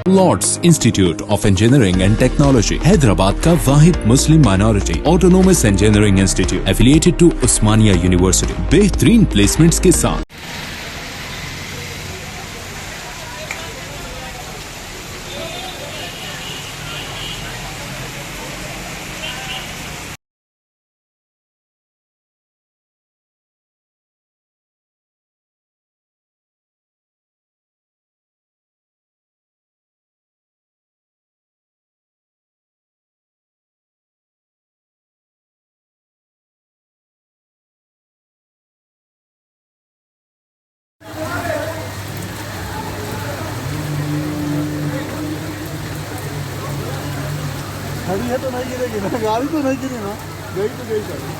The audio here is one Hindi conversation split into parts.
Lord's Institute of Engineering and Technology Hyderabad का वाहिद Muslim minority autonomous engineering institute affiliated to Osmania university बेहतरीन प्लेसमेंट्स के साथ। खड़ी है तो नहीं गिरेगी ना, गाड़ी तो नहीं गिरी ना, गई तो गई गाड़ी।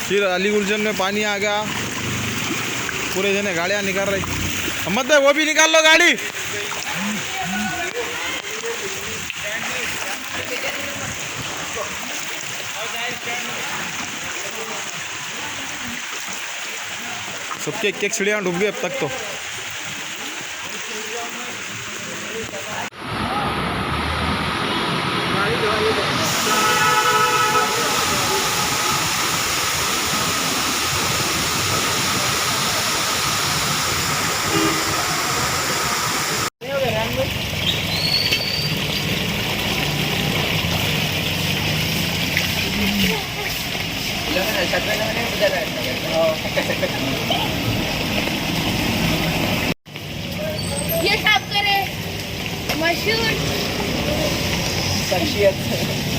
फिर अली गुलशन में पानी आ गया, पूरे जने गाड़ियाँ निकाल रही। अहमद भाई वो भी निकाल लो गाड़ी। सबके एक सीढ़ियाँ डूब गई अब तक तो। ये सब करे मशहूर शख्सियत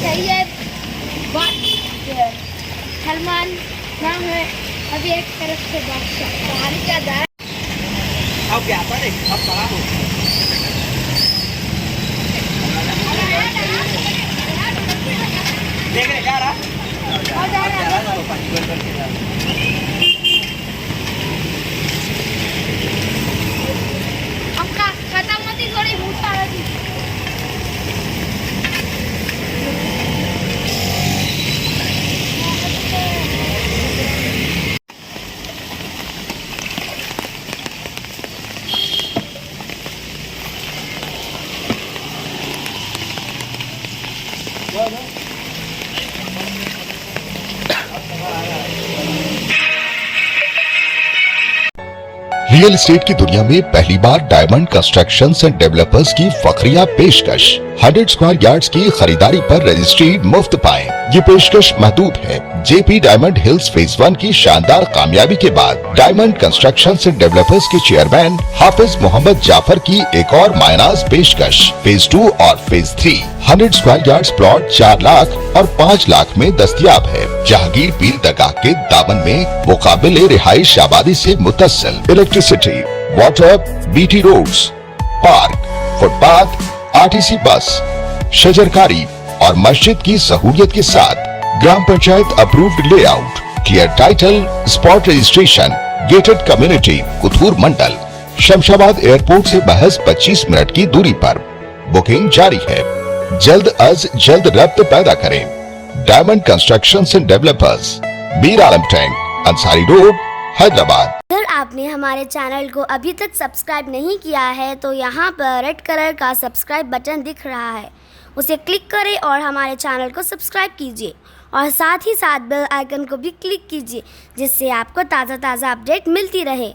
सैयद सलमान नाम है। अभी एक तरफ से बादशाह बाहर क्या जा अब क्या पर अब पड़ा हो देख रहे क्या रहा आपका खत्म होती थोड़ी भूख आ रही थी। रियल एस्टेट की दुनिया में पहली बार डायमंड कंस्ट्रक्शंस एंड डेवलपर्स की फखरिया पेशकश 100 स्क्वायर यार्ड्स की खरीदारी पर रजिस्ट्री मुफ्त पाएं। ये पेशकश महदूद है। जेपी डायमंड हिल्स फेज 1 की शानदार कामयाबी के बाद डायमंड कंस्ट्रक्शंस एंड डेवलपर्स के चेयरमैन हाफिज मोहम्मद जाफर की एक और मायनाज पेशकश फेज 2 और phase 3 100 square yards plot 4 lakh और 5 लाख में दस्तयाब है। जहांगीर पीर दरगाह के दामन में मुकाबिले रिहाइश आबादी से मुतस्सिल electricity, water, BT roads, park, footpath, RTC bus, शजरकारी और मस्जिद की सहूलियत के साथ ग्राम panchayat approved layout, clear title, spot registration, gated community, Kuthur mandal, Shamshabad airport से महज 25 मिनट की दूरी पर। बुकिंग जारी है। जल्द अज जल्द रब्त पैदा करें। Diamond constructions and developers, Mir Alam tank, Ansari road, Hyderabad. अगर आपने हमारे चैनल को अभी तक सब्सक्राइब नहीं किया है तो यहाँ पर रेड कलर का सब्सक्राइब बटन दिख रहा है, उसे क्लिक करें और हमारे चैनल को सब्सक्राइब कीजिए और साथ ही साथ बेल आइकन को भी क्लिक कीजिए जिससे आपको ताज़ा अपडेट मिलती रहे।